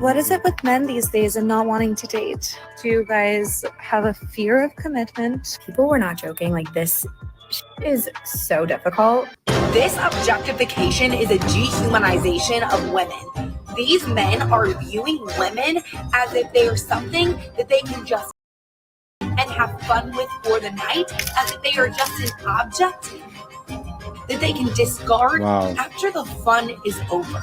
What is it with men these days and not wanting to date? Do you guys have a fear of commitment? People were not joking. Like, this is so difficult. This objectification is a dehumanization of women. These men are viewing women as if they are something that they can just and have fun with for the night, as if they are just an object that they can discard after the fun is over.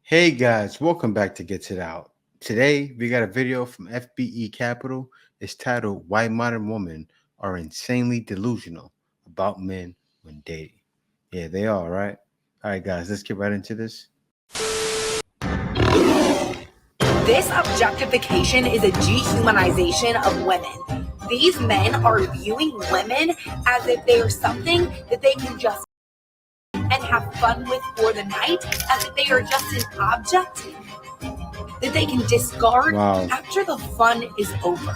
Hey guys, welcome back to Gets It Out. Today we got a video from FBE Capital. It's titled "Why Modern Women Are Insanely Delusional About Men When Dating." Yeah, they are, right? All right, guys, let's get right into this. This objectification is a dehumanization of women. These men are viewing women as if they are something that they can just and have fun with for the night, as if they are just an object that they can discard after the fun is over.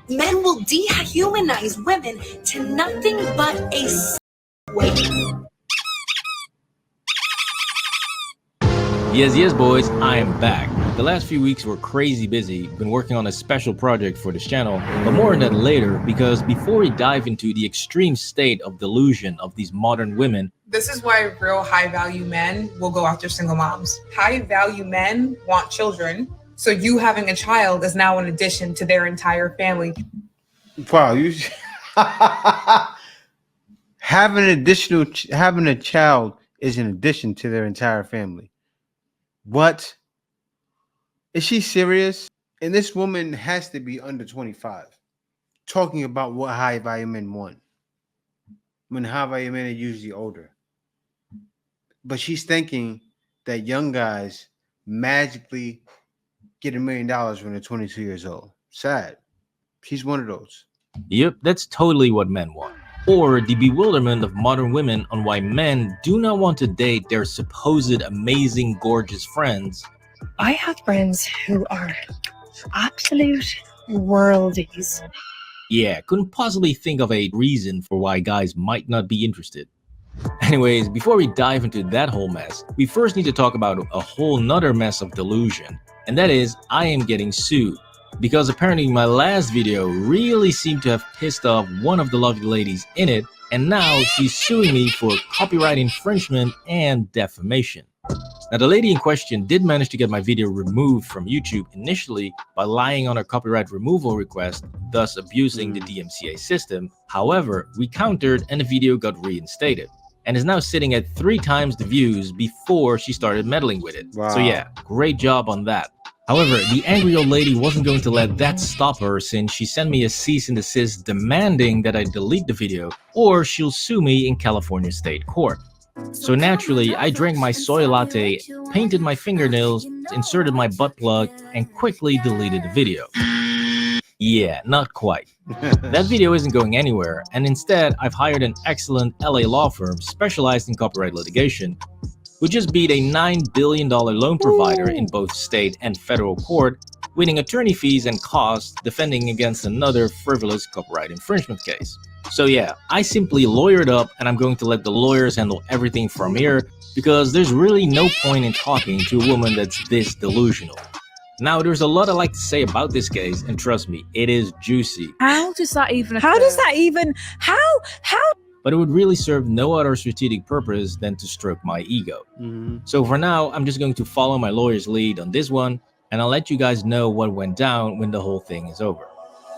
Men will dehumanize women to nothing but a situation. Yes, boys, I am back. The last few weeks were crazy busy, been working on a special project for this channel, but more on that later, because before we dive into the extreme state of delusion of these modern women. This is why real high-value men will go after single moms. High-value men want children, so you having a child is now an addition to their entire family. Wow, you having a child is an addition to their entire family. What? Is she serious? And this woman has to be under 25, talking about what high value men want, when high value men are usually older. But she's thinking that young guys magically get $1 million when they're 22 years old. Sad. She's one of those. Yep, that's totally what men want. Or the bewilderment of modern women on why men do not want to date their supposed amazing, gorgeous friends. I have friends who are absolute worldies. Yeah, couldn't possibly think of a reason for why guys might not be interested. Anyways, before we dive into that whole mess, we first need to talk about a whole nother mess of delusion, and that is I am getting sued. Because apparently my last video really seemed to have pissed off one of the lovely ladies in it, and now she's suing me for copyright infringement and defamation. Now, the lady in question did manage to get my video removed from YouTube initially by lying on her copyright removal request, thus abusing the DMCA system. However, we countered and the video got reinstated, and is now sitting at 3 times the views before she started meddling with it. So yeah, great job on that. However, the angry old lady wasn't going to let that stop her, since she sent me a cease and desist demanding that I delete the video or she'll sue me in California state court. So naturally, I drank my soy latte, painted my fingernails, inserted my butt plug, and quickly deleted the video. Yeah, not quite. That video isn't going anywhere, and instead I've hired an excellent LA law firm specialized in copyright litigation, who just beat a $9 billion loan provider in both state and federal court, winning attorney fees and costs defending against another frivolous copyright infringement case. So yeah, I simply lawyered up, and I'm going to let the lawyers handle everything from here, because there's really no point in talking to a woman that's this delusional. Now, there's a lot I like to say about this case, and trust me, it is juicy. How does that even occur? How? But it would really serve no other strategic purpose than to stroke my ego. So for now, I'm just going to follow my lawyer's lead on this one, and I'll let you guys know what went down when the whole thing is over.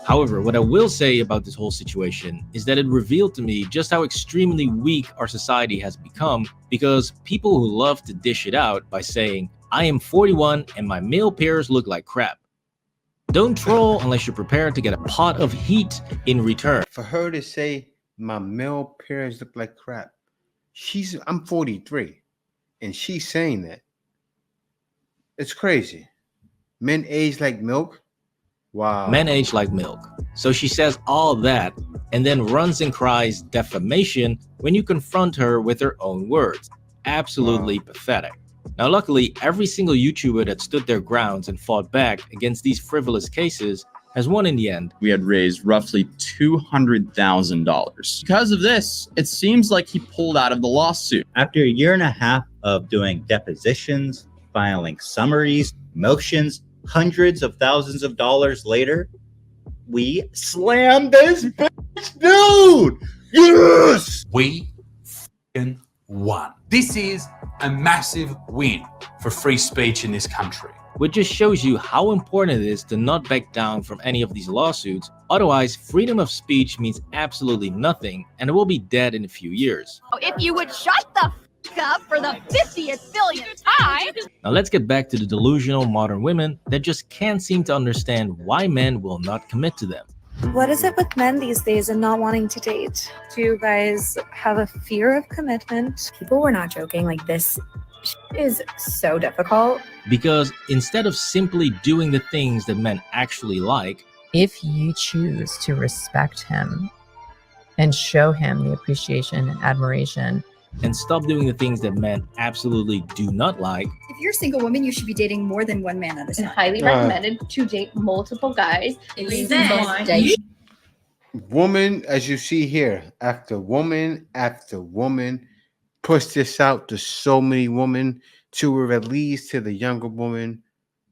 However, what I will say about this whole situation is that it revealed to me just how extremely weak our society has become, because people who love to dish it out by saying, I am 41 and my male peers look like crap. Don't troll unless you're prepared to get a pot of heat in return. For her to say my male peers look like crap, I'm 43 and she's saying that. It's crazy. Men age like milk. Wow. Men age like milk. So she says all that and then runs and cries defamation when you confront her with her own words. Absolutely pathetic. Now, luckily, every single YouTuber that stood their grounds and fought back against these frivolous cases has won in the end. We had raised roughly $200,000. Because of this, it seems like he pulled out of the lawsuit. After a year and a half of doing depositions, filing summaries, motions, hundreds of thousands of dollars later, we slammed this bitch, dude! Yes! We f***ing won. This is a massive win for free speech in this country. Which just shows you how important it is to not back down from any of these lawsuits. Otherwise, freedom of speech means absolutely nothing, and it will be dead in a few years. If you would shut the f*** up for the 50th billionth time. Now let's get back to the delusional modern women that just can't seem to understand why men will not commit to them. What is it with men these days and not wanting to date? Do you guys have a fear of commitment? People were not joking. Like, this is so difficult. Because instead of simply doing the things that men actually like, if you choose to respect him and show him the appreciation and admiration, and stop doing the things that men absolutely do not like. If you're a single woman, you should be dating more than one man at a time. Highly recommended to date multiple guys. Woman, as you see here, after woman, push this out to so many women, to where it leads to the younger woman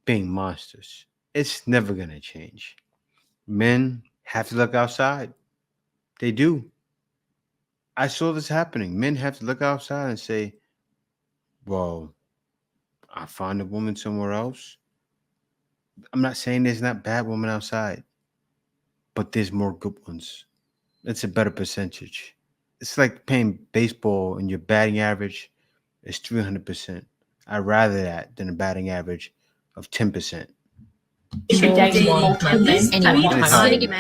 being monsters. It's never going to change. Men have to look outside. They do. I saw this happening. Men have to look outside and say, well, I find a woman somewhere else. I'm not saying there's not bad women outside, but there's more good ones. It's a better percentage. It's like playing baseball and your batting average is 300%. I'd rather that than a batting average of 10%. You should date multiple men. And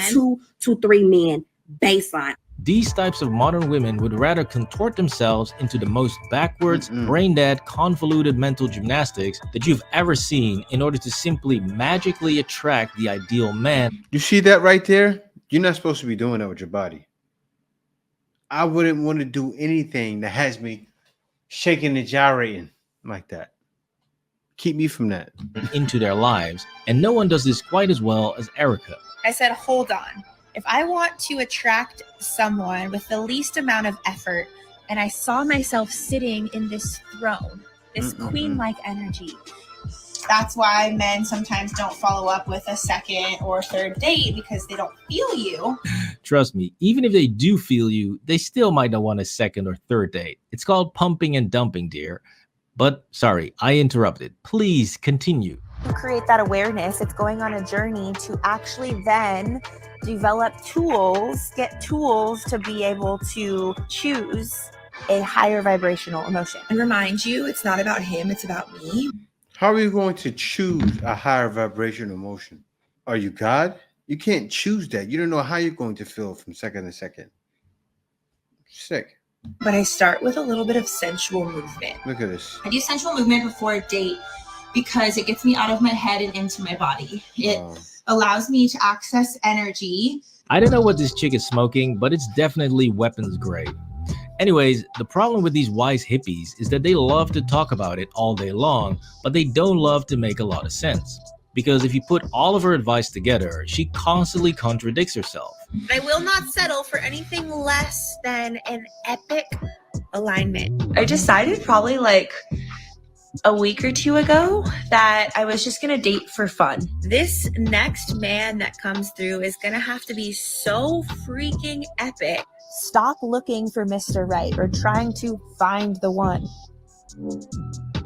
2 to 3 men baseline. These types of modern women would rather contort themselves into the most backwards, brain-dead, convoluted mental gymnastics that you've ever seen in order to simply magically attract the ideal man. You see that right there? You're not supposed to be doing that with your body. I wouldn't want to do anything that has me shaking and gyrating like that. Keep me from that. Into their lives, and no one does this quite as well as Erica. I said, hold on. If I want to attract someone with the least amount of effort, and I saw myself sitting in this throne, this queen-like energy, that's why men sometimes don't follow up with a second or third date, because they don't feel you. Trust me, even if they do feel you, they still might not want a second or third date. It's called pumping and dumping, dear. But sorry, I interrupted. Please continue. To create that awareness, it's going on a journey to actually then develop tools, get tools to be able to choose a higher vibrational emotion. And remind you, it's not about him, it's about me. How are you going to choose a higher vibrational emotion? Are you God? You can't choose that. You don't know how you're going to feel from second to second. Sick. But I start with a little bit of sensual movement. Look at this. I do sensual movement before a date because it gets me out of my head and into my body. It allows me to access energy. I don't know what this chick is smoking, but it's definitely weapons grade. Anyways, the problem with these wise hippies is that they love to talk about it all day long, but they don't love to make a lot of sense. Because if you put all of her advice together, she constantly contradicts herself. I will not settle for anything less than an epic alignment. I decided probably like a week or two ago that I was just gonna date for fun. This next man that comes through is gonna have to be so freaking epic. Stop looking for Mr. Right or trying to find the one.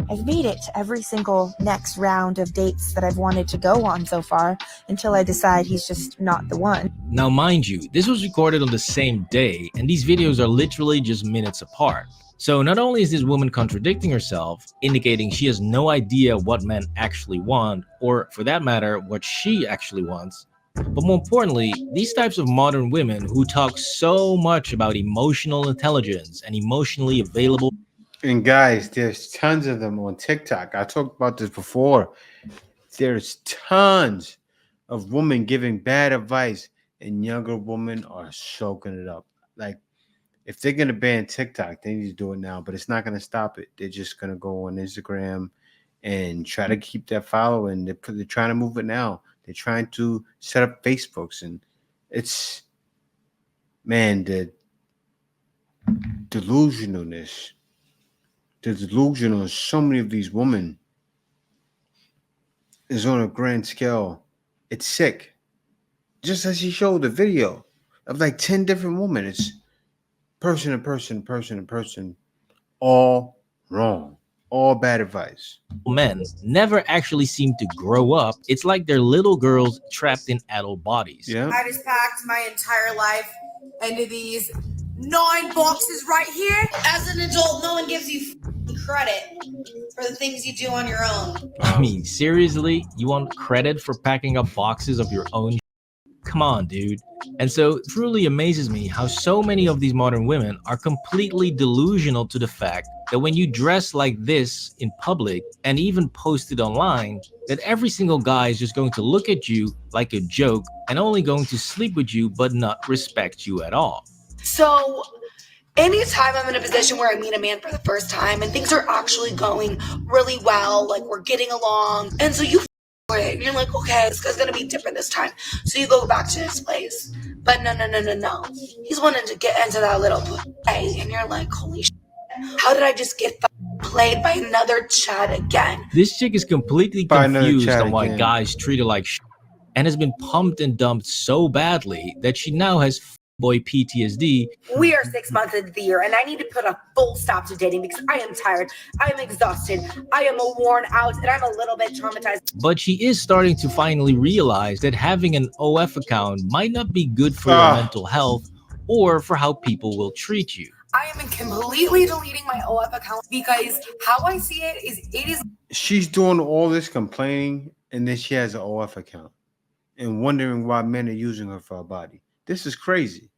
I've made it to every single next round of dates that I've wanted to go on so far until I decide he's just not the one. Now, mind you, this was recorded on the same day, and these videos are literally just minutes apart. So not only is this woman contradicting herself, indicating she has no idea what men actually want, or for that matter, what she actually wants, but more importantly, these types of modern women who talk so much about emotional intelligence and emotionally available. And guys, there's tons of them on TikTok. I talked about this before. There's tons of women giving bad advice, and younger women are soaking it up. Like, if they're gonna ban TikTok, they need to do it now, but it's not gonna stop it. They're just gonna go on Instagram and try to keep that following. They're trying to move it now. They're trying to set up Facebooks, and it's, man, the delusionalness. The delusion on so many of these women is on a grand scale. It's sick. Just as he showed the video of like 10 different women, it's person to person, person to person, all wrong, all bad advice. Men never actually seem to grow up. It's like they're little girls trapped in adult bodies. Yeah. I just packed my entire life into these 9 boxes right here. As an adult, no one gives you credit for the things you do on your own. I mean, seriously? You want credit for packing up boxes of your own? Come on, dude. And so it truly amazes me how so many of these modern women are completely delusional to the fact that when you dress like this in public and even post it online, that every single guy is just going to look at you like a joke and only going to sleep with you but not respect you at all. So anytime I'm in a position where I meet a man for the first time and things are actually going really well, like we're getting along, and so you it, and you're like, okay, this guy's gonna be different this time. So you go back to his place. But no. He's wanting to get into that little play, and you're like, holy shit, how did I just get played by another Chad again? This chick is completely confused on why guys treat her like shit and has been pumped and dumped so badly that she now has boy PTSD. We are 6 months into the year, and I need to put a full stop to dating because I am tired, I am exhausted, I am worn out, and I'm a little bit traumatized. But she is starting to finally realize that having an OF account might not be good for your mental health or for how people will treat you. I am completely deleting my OF account because how I see it is She's doing all this complaining, and then she has an OF account and wondering why men are using her for her body. This is crazy.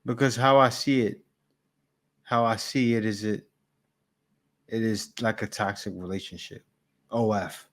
Because how I see it is it is like a toxic relationship. OF.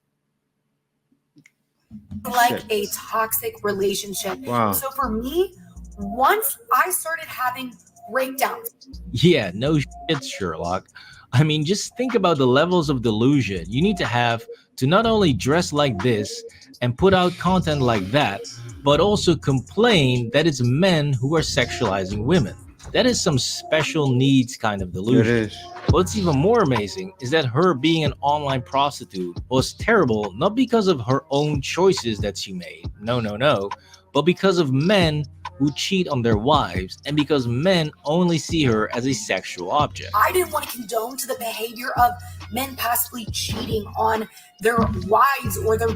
like a toxic relationship. Wow. So for me, once I started having breakdowns. Yeah, no shit, Sherlock. I mean, just think about the levels of delusion you need to have to not only dress like this and put out content like that, but also complain that it's men who are sexualizing women. That is some special needs kind of delusion. It is. What's even more amazing is that her being an online prostitute was terrible, not because of her own choices that she made, no, but because of men who cheat on their wives and because men only see her as a sexual object. I didn't want to condone to the behavior of men possibly cheating on their wives or their...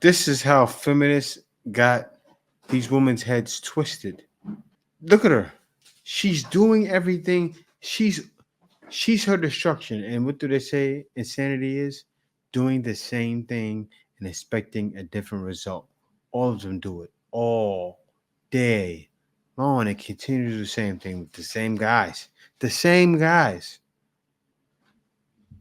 This is how feminists got these women's heads twisted. Look at her. She's doing everything. She's her destruction. And what do they say insanity is? Doing the same thing and expecting a different result. All of them do it all day long and continue to do the same thing with the same guys. The same guys.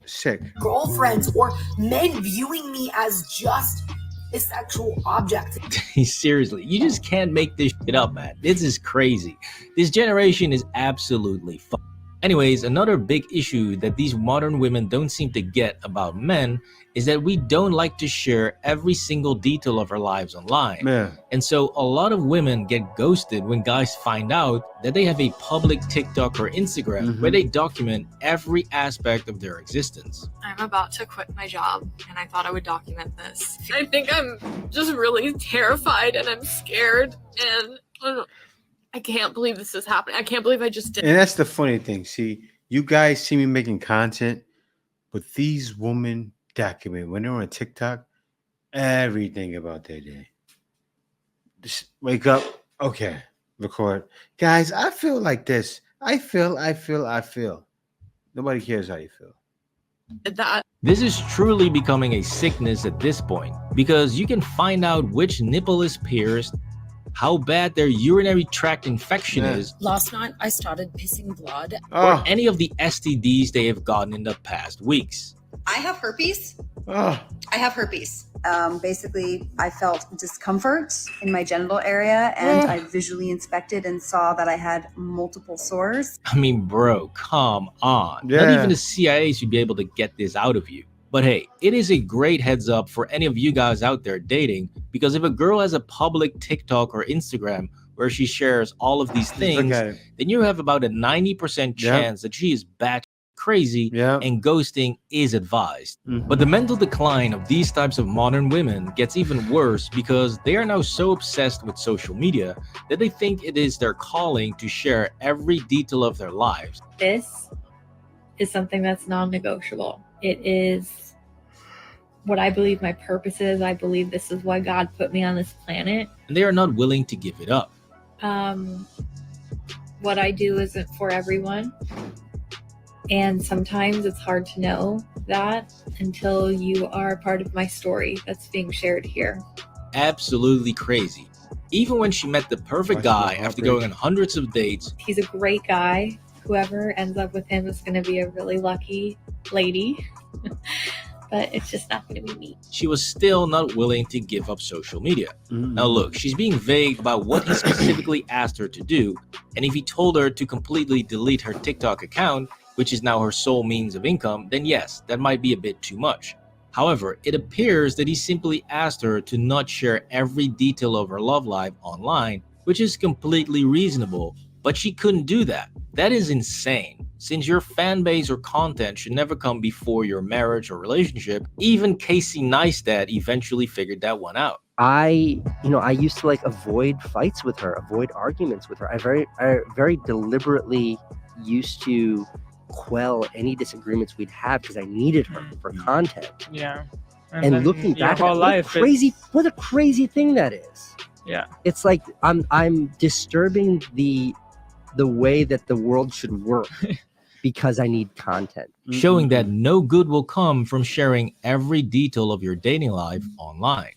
Sick. girlfriends or men viewing me as just a sexual object. Seriously, you just can't make this shit up, man. This is crazy. This generation is absolutely fucked. Anyways, another big issue that these modern women don't seem to get about men is that we don't like to share every single detail of our lives online. Yeah. And so a lot of women get ghosted when guys find out that they have a public TikTok or Instagram where they document every aspect of their existence. I'm about to quit my job and I thought I would document this. I think I'm just really terrified and I'm scared and I can't believe this is happening. I can't believe I just did. And that's the funny thing. See, you guys see me making content, but these women document when they're on TikTok everything about their day. Just wake up, okay, record. Guys, I feel like this. I feel. Nobody cares how you feel. This is truly becoming a sickness at this point because you can find out which nipple is pierced, how bad their urinary tract infection is. Last night, I started pissing blood. Or any of the STDs they have gotten in the past weeks. I have herpes. Oh. I have herpes. Basically, I felt discomfort in my genital area, and I visually inspected and saw that I had multiple sores. I mean, bro, come on. Not Yeah. even the CIA should be able to get this out of you. But hey, it is a great heads up for any of you guys out there dating, because if a girl has a public TikTok or Instagram where she shares all of these things, then you have about a 90% chance that she is bat crazy and ghosting is advised. But the mental decline of these types of modern women gets even worse because they are now so obsessed with social media that they think it is their calling to share every detail of their lives. This is something that's non-negotiable. It is what I believe my purpose is. I believe this is why God put me on this planet. And they are not willing to give it up. What I do isn't for everyone. And sometimes it's hard to know that until you are part of my story that's being shared here. Absolutely crazy. Even when she met the perfect guy after going on hundreds of dates. He's a great guy. Whoever ends up with him is going to be a really lucky lady. But it's just not going to be me. She was still not willing to give up social media. Now look, she's being vague about what he specifically asked her to do, and if he told her to completely delete her TikTok account, which is now her sole means of income, then yes, that might be a bit too much. However, it appears that he simply asked her to not share every detail of her love life online, which is completely reasonable, but she couldn't do that. That is insane. Since your fan base or content should never come before your marriage or relationship, even Casey Neistat eventually figured that one out. I used to avoid fights with her, avoid arguments with her. I very deliberately used to quell any disagreements we'd have because I needed her for content. Yeah. And looking back at it, what a crazy thing that is. Yeah. It's like I'm disturbing the way that the world should work because I need content. Showing that no good will come from sharing every detail of your dating life online.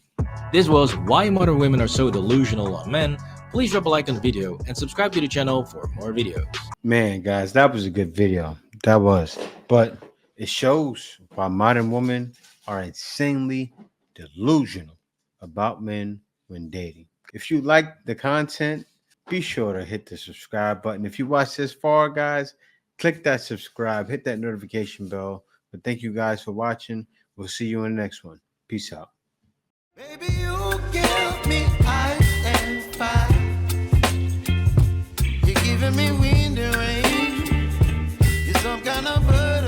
This was Why Modern Women Are So Delusional on Men. Please drop a like on the video and subscribe to the channel for more videos. Man, guys, that was a good video. That was. But it shows why modern women are insanely delusional about men when dating. If you like the content, be sure to hit the subscribe button. If you watch this far, guys, click that subscribe, hit that notification bell. But thank you guys for watching. We'll see you in the next one. Peace out. Baby, you give me ice and fire. You're giving me wind and rain. You're some kind of bird.